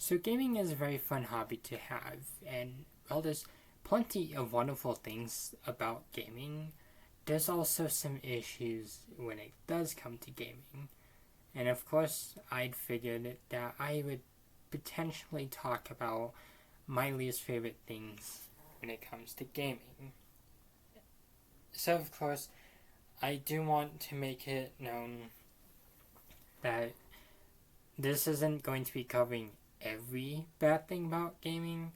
So gaming is a very fun hobby to have, and while there's plenty of wonderful things about gaming, there's also some issues when it does come to gaming. And of course, I'd figured that I would potentially talk about my least favorite things when it comes to gaming. So, of course, I do want to make it known that this isn't going to be covering every bad thing about gaming.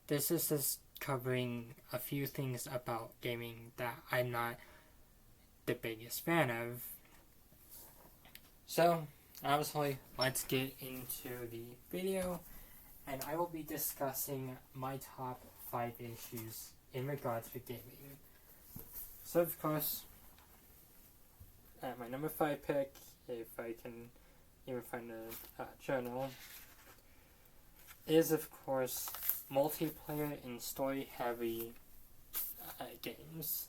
This is just covering a few things about gaming that I'm not the biggest fan of. So, obviously, let's get into the video, and I will be discussing my top 5 issues in regards to gaming. So, of course, at my number 5 pick, if I can even find a journal, is of course multiplayer and story heavy games.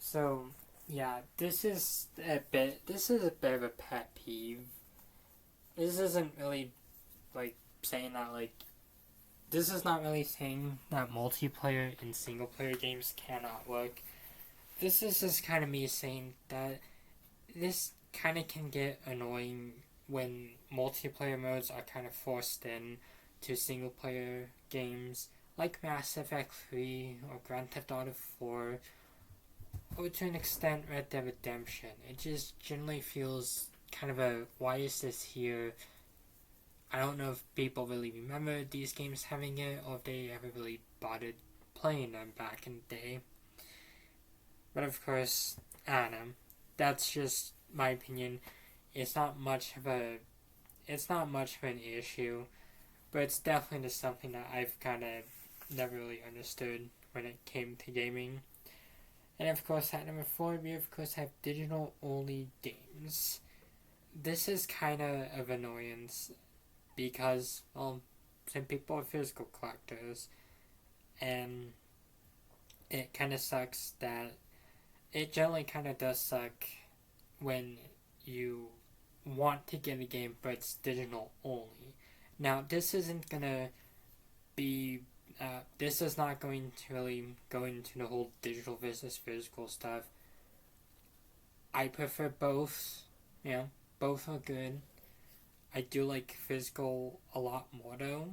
So yeah, this is a bit of a pet peeve. This isn't really like saying that like this is not really saying that multiplayer and single player games cannot work. This is just kind of me saying that this kind of can get annoying when multiplayer modes are kind of forced in to single player games like Mass Effect 3 or Grand Theft Auto 4, or to an extent Red Dead Redemption. It just generally feels kind of a why is this here? I don't know if people really remember these games having it or if they ever really bothered playing them back in the day. But of course, I don't know. That's just my opinion. It's not much of an issue, but it's definitely just something that I've kind of never really understood when it came to gaming. And of course, at number 4, we of course have digital only games. This is kind of annoyance because, well, some people are physical collectors, and it kind of sucks that it generally kind of does suck when you want to get a game but it's digital only. Now, this isn't gonna be. This is not going to really go into the whole digital versus physical stuff. I prefer both. You know, both are good. I do like physical a lot more though.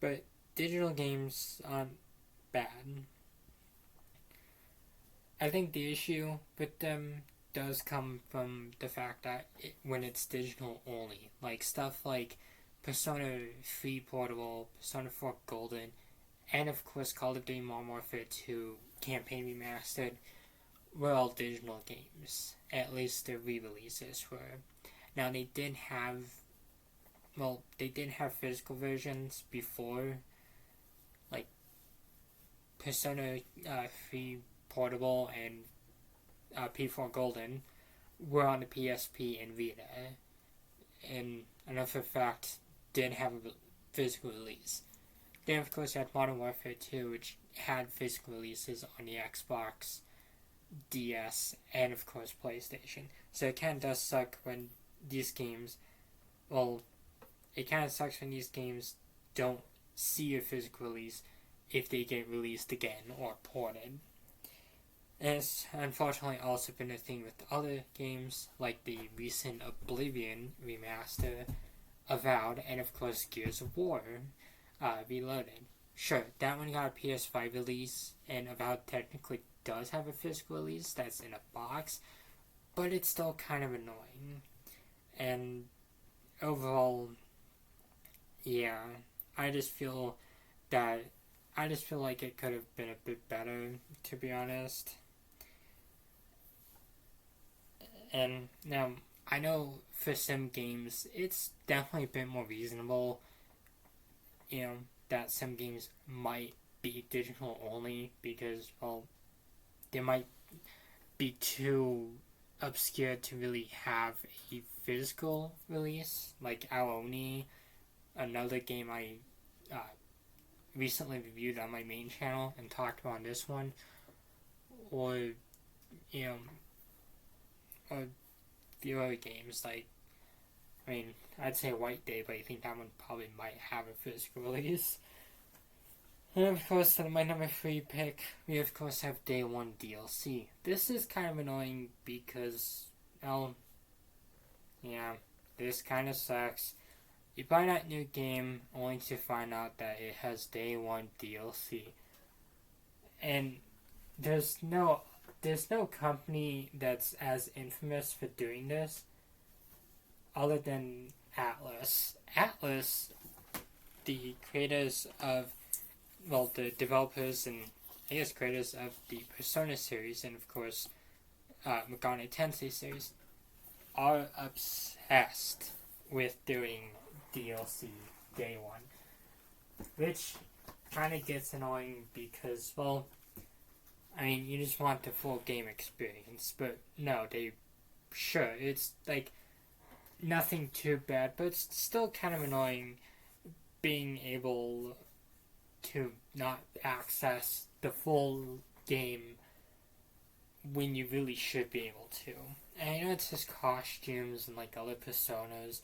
But digital games aren't bad. I think the issue with them does come from the fact that when it's digital only, like stuff like Persona 3 Portable, Persona 4 Golden, and of course Call of Duty Modern Warfare 2 Campaign Remastered were all digital games. At least the re-releases were. Now they did have physical versions before, like Persona 3 Portable and P4 Golden were on the PSP and Vita, and another fact did have a physical release. Then of course you had Modern Warfare 2, which had physical releases on the Xbox, DS, and of course PlayStation. So it kind of does suck when these games, it kind of sucks when these games don't see a physical release if they get released again or ported. And it's unfortunately also been a thing with other games, like the recent Oblivion remaster, Avowed, and of course Gears of War Reloaded. Sure, that one got a PS5 release, and Avowed technically does have a physical release that's in a box, but it's still kind of annoying. And overall, yeah, I just feel like it could have been a bit better, to be honest. And now, I know for some games, it's definitely a bit more reasonable, that some games might be digital only because, well, they might be too obscure to really have a physical release. Like Aoni, another game I recently reviewed on my main channel and talked about on this one, or, or few other games like I mean, I'd say White Day, but I think that one probably might have a physical release. And of course, my number 3 pick, we of course have Day 1 DLC. This is kind of annoying because, well, yeah, this kind of sucks. You buy that new game only to find out that it has Day 1 DLC. And there's no company that's as infamous for doing this other than Atlus. Atlus, the creators of, well, the developers and I guess creators of the Persona series and of course Megane Tensei series, are obsessed with doing DLC Day 1. Which kind of gets annoying because, well, I mean, you just want the full game experience, but no, it's like nothing too bad, but it's still kind of annoying being able to not access the full game when you really should be able to. And I know it's just costumes and like other personas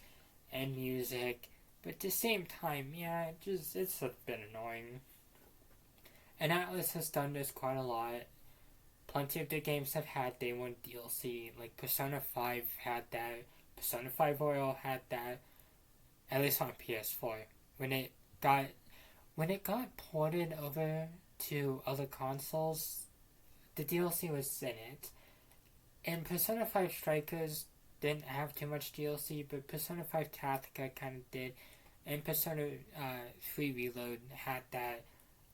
and music, but at the same time, yeah, it's a bit annoying. And Atlus has done this quite a lot. Plenty of the games have had Day 1 DLC. Like Persona 5 had that. Persona 5 Royal had that. At least on PS4. When it got ported over to other consoles, the DLC was in it. And Persona 5 Strikers didn't have too much DLC, but Persona 5 Tactica kind of did. And Persona 3 Reload had that.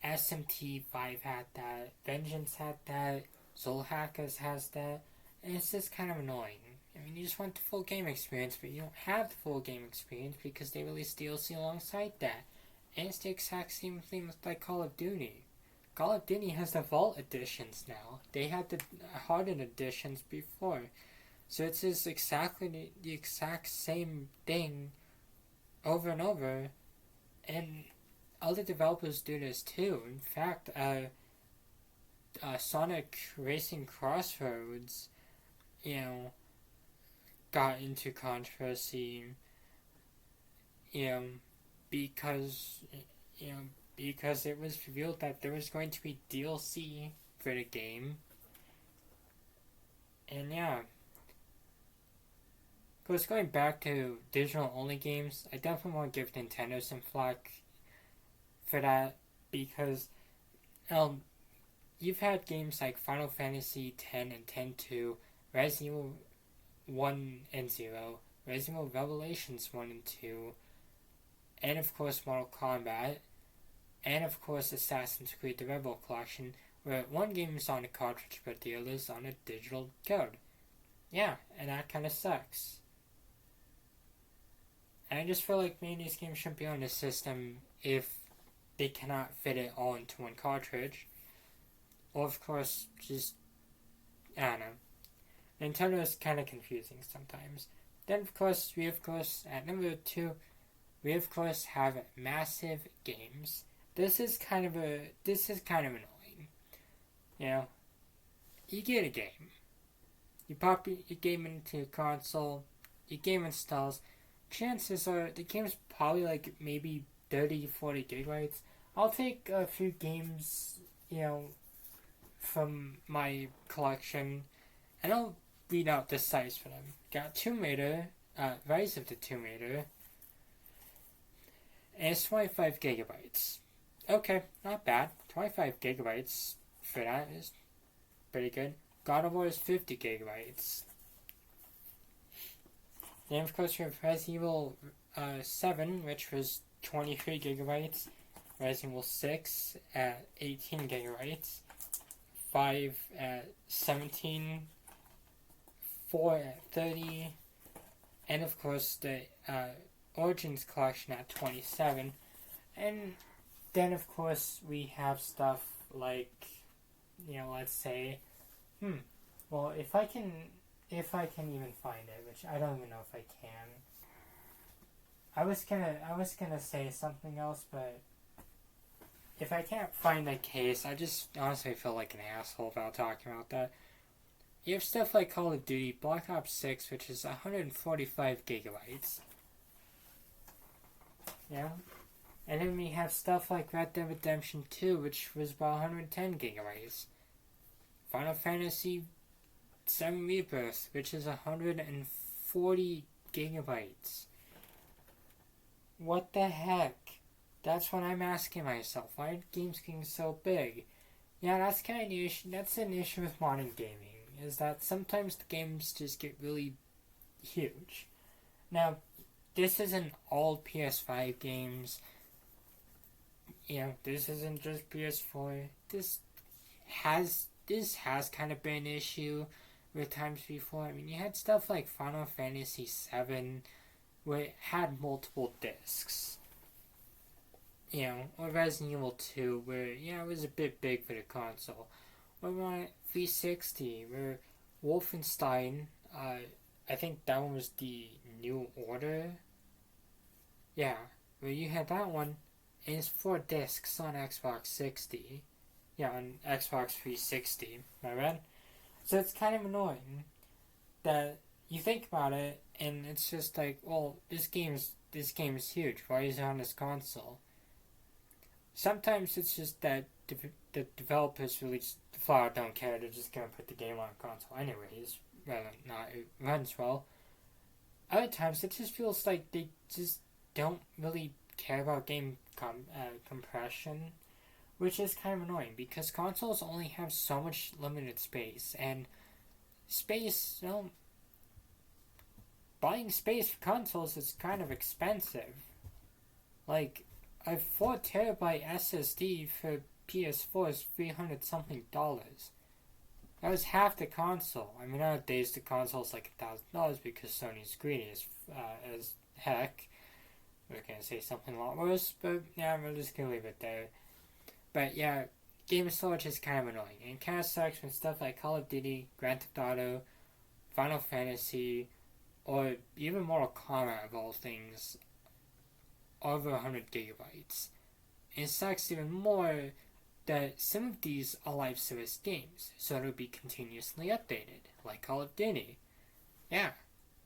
SMT 5 had that. Vengeance had that. Soul Hackers has that. And it's just kind of annoying. I mean, you just want the full game experience, but you don't have the full game experience because they released DLC alongside that. And it's the exact same thing with like Call of Duty. Call of Duty has the Vault editions now. They had the Hardened editions before. So it's just exactly the exact same thing over and over. And other developers do this too. In fact, Sonic Racing Crossroads, got into controversy, because it was revealed that there was going to be DLC for the game. And yeah. Of course, going back to digital only games, I definitely want to give Nintendo some flack for that because you've had games like Final Fantasy X and X-2, Resident Evil 1 and 0, Resident Evil Revelations 1 and 2, and of course Mortal Kombat, and of course Assassin's Creed The Rebel Collection, where one game is on a cartridge but the other is on a digital code. Yeah, and that kind of sucks. And I just feel like maybe these games shouldn't be on the system if they cannot fit it all into one cartridge. Or of course, I don't know. Nintendo is kind of confusing sometimes. Then of course, at number 2, we of course have massive games. This is kind of annoying. You get a game. You pop your game into your console, your game installs. Chances are the game's probably like maybe 30, 40 gigabytes. I'll take a few games, from my collection, and I'll read out the size for them. Got Tomb Raider, Rise of the Tomb Raider, and it's 25 gigabytes. Okay, not bad. 25 gigabytes for that is pretty good. God of War is 50 gigabytes. Then of course we have Resident Evil 7, which was 23 gigabytes. Resident Evil 6 at 18 gigabytes. 5 at 17. 4 at 30. And of course the Origins collection at 27. And then of course we have stuff like, let's say, well, if I can even find it, which I don't even know if I can. I was gonna say something else, but if I can't find the case, I just honestly feel like an asshole about talking about that. You have stuff like Call of Duty Black Ops 6, which is 145 gigabytes. you know? And then we have stuff like Red Dead Redemption 2, which was about 110 gigabytes. Final Fantasy VII Rebirth, which is 140 gigabytes. What the heck? That's what I'm asking myself. Why are games getting so big? Yeah, that's kind of an issue. That's an issue with modern gaming, is that sometimes the games just get really huge. Now, this isn't all PS5 games. This isn't just PS4. This has kind of been an issue with times before. I mean, you had stuff like Final Fantasy VII, where it had multiple discs. Or Resident Evil 2, where, it was a bit big for the console. Or 360, where Wolfenstein, I think that one was the New Order. Yeah, where you had that one, and it's 4 discs on Xbox 60. Yeah, on Xbox 360, my bad. So it's kind of annoying that you think about it, and it's just like, well, this game is huge. Why is it on this console? Sometimes it's just that the developers really just flat out don't care. They're just gonna put the game on console anyways, whether or not it runs well. Other times it just feels like they just don't really care about game compression, which is kind of annoying because consoles only have so much limited space, and space, buying space for consoles is kind of expensive. Like, a 4 terabyte SSD for PS4 is $300 something. That was half the console. I mean, nowadays the console is like $1,000 because Sony's greedy as heck. We're gonna say something a lot worse, but yeah, we're just gonna leave it there. But yeah, game storage is kind of annoying, and it kind of sucks when stuff like Call of Duty, Grand Theft Auto, Final Fantasy, or even Mortal Kombat of all things, over 100 gigabytes. And it sucks even more that some of these are live service games, so it'll be continuously updated, like Call of Duty. Yeah.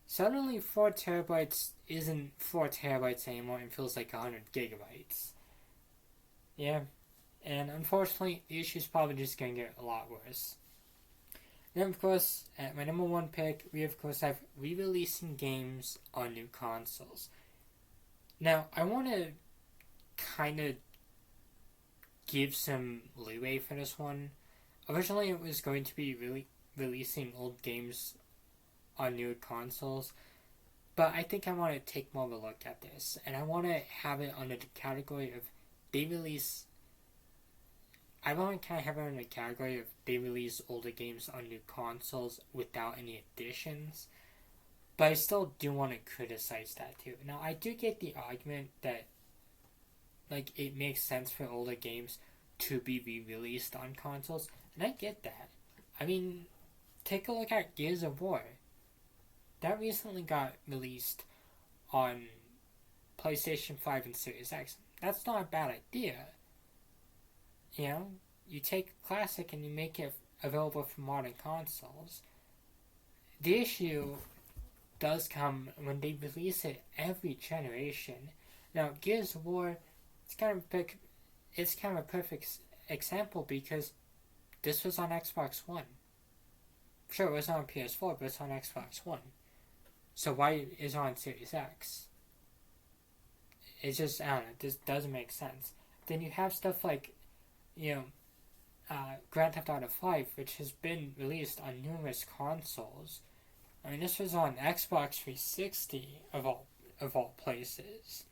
Suddenly 4 terabytes isn't 4 terabytes anymore and feels like 100 gigabytes. Yeah. And unfortunately, the issue's probably just going to get a lot worse. Then, of course, at my number 1 pick, we of course have re-releasing games on new consoles. Now, I want to kind of give some leeway for this one. Originally, it was going to be really releasing old games on new consoles, but I think I want to take more of a look at this, and I want to have it under the category of they release. I want to kind of have it in the category of they release older games on new consoles without any additions. But I still do want to criticize that too. Now, I do get the argument that, like, it makes sense for older games to be re-released on consoles, and I get that. I mean, take a look at Gears of War. That recently got released on PlayStation 5 and Series X. That's not a bad idea. You take Classic and you make it available for modern consoles. The issue does come when they release it every generation. Now, Gears of War, it's kind of a perfect example because this was on Xbox One. Sure, it was on PS4, but it's on Xbox One. So why is it on Series X? It's just, I don't know, this doesn't make sense. Then you have stuff like, Grand Theft Auto 5, which has been released on numerous consoles. I mean, this was on Xbox 360 of all places.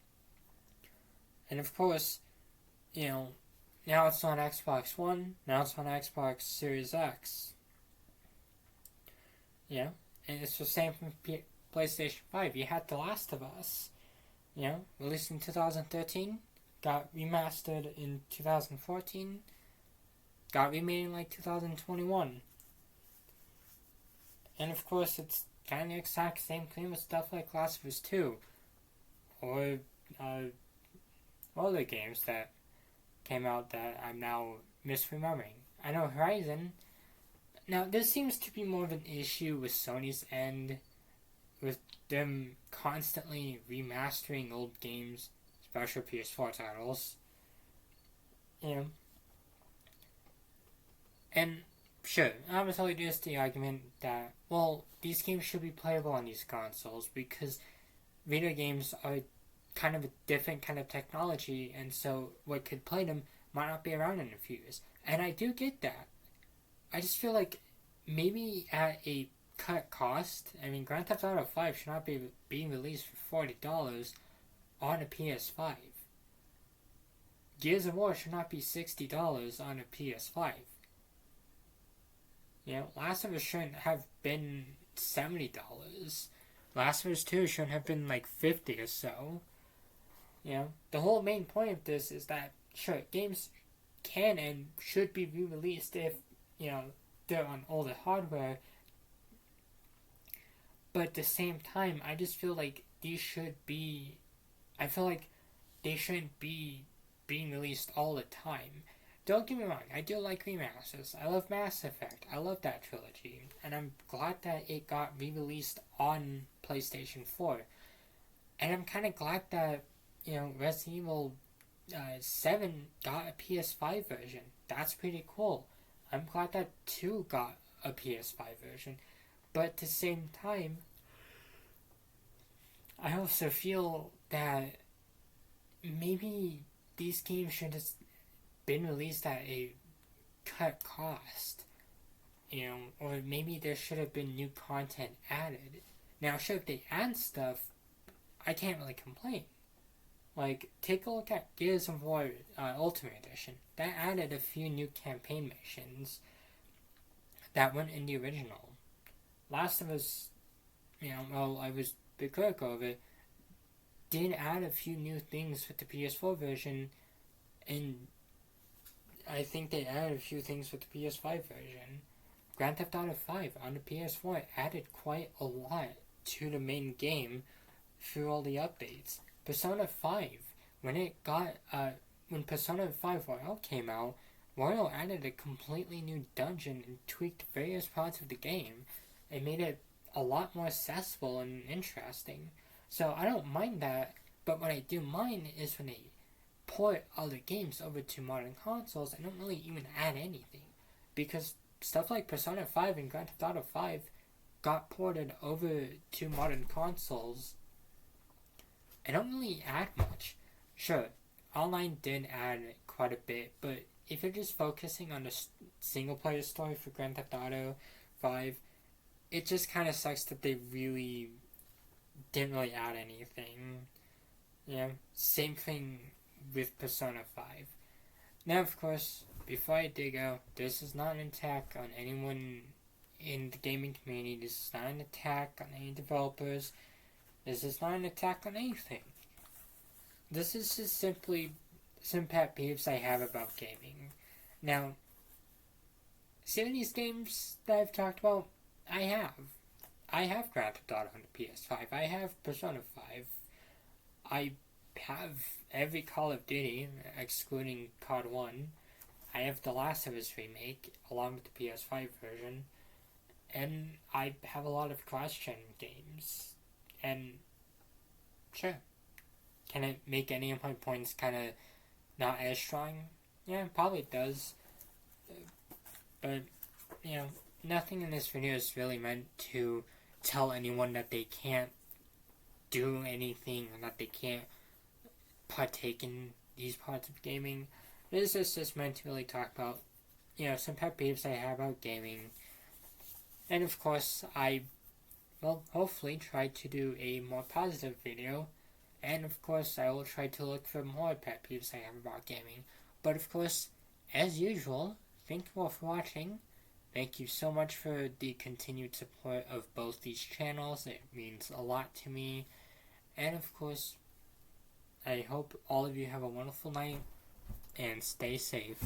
And of course, now it's on Xbox One, now it's on Xbox Series X. And it's the same from PlayStation 5. You had The Last of Us, released in 2013, got remastered in 2014, got remade in like 2021. And of course, it's kind of the exact same thing with stuff like Last of Us 2, or other games that came out that I'm now misremembering. I know Horizon. Now, this seems to be more of an issue with Sony's end, with them constantly remastering old games, especially PS4 titles. You know, and sure, obviously there's the argument that, well, these games should be playable on these consoles because video games are kind of a different kind of technology, and so what could play them might not be around in a few years. And I do get that. I just feel like maybe at a cut cost, I mean, Grand Theft Auto 5 should not be being released for $40 on a PS5. Gears of War should not be $60 on a PS5. You know, Last of Us shouldn't have been $70. Last of Us 2 shouldn't have been like 50 or so. You know, the whole main point of this is that, sure, games can and should be re-released if, you know, they're on older hardware. But at the same time, I just feel like these should be... I feel like they shouldn't be being released all the time. Don't get me wrong, I do like remasters. I love Mass Effect. I love that trilogy. And I'm glad that it got re-released on PlayStation 4. And I'm kind of glad that, you know, Resident Evil 7 got a PS5 version. That's pretty cool. I'm glad that 2 got a PS5 version. But at the same time, I also feel that maybe these games should have been released at a cut cost. You know, or maybe there should have been new content added. Now, sure, if they add stuff, I can't really complain. Like, take a look at Gears of War Ultimate Edition. That added a few new campaign missions that weren't in the original. Last of Us, you know, well, I was a bit critical of it, did add a few new things with the PS4 version, and I think they added a few things with the PS5 version. Grand Theft Auto 5 on the PS4 added quite a lot to the main game through all the updates. Persona 5, when Persona 5 Royal came out, Royal added a completely new dungeon and tweaked various parts of the game. It made it a lot more accessible and interesting. So I don't mind that, but what I do mind is when they port other games over to modern consoles and don't really even add anything. Because stuff like Persona 5 and Grand Theft Auto 5 got ported over to modern consoles and don't really add much. Sure, online did add quite a bit, but if you're just focusing on the single player story for Grand Theft Auto 5, it just kind of sucks that they really didn't really add anything. Yeah, same thing with Persona 5. Now, of course, before I dig out, this is not an attack on anyone in the gaming community. This is not an attack on any developers. This is not an attack on anything. This is just simply some pet peeves I have about gaming. Now, some of these games that I've talked about, I have. I have Grand Theft Auto on the PS5. I have Persona 5. I have every Call of Duty, excluding COD 1. I have The Last of Us remake, along with the PS5 version. And I have a lot of cross-gen games. And, sure. Can it make any of my points kind of not as strong? Yeah, it probably does. But, you know, nothing in this video is really meant to tell anyone that they can't do anything or that they can't partake in these parts of gaming. This is just meant to really talk about, you know, some pet peeves I have about gaming. And of course, I will hopefully try to do a more positive video. And of course, I will try to look for more pet peeves I have about gaming. But of course, as usual, thank you all for watching. Thank you so much for the continued support of both these channels. It means a lot to me. And of course, I hope all of you have a wonderful night and stay safe.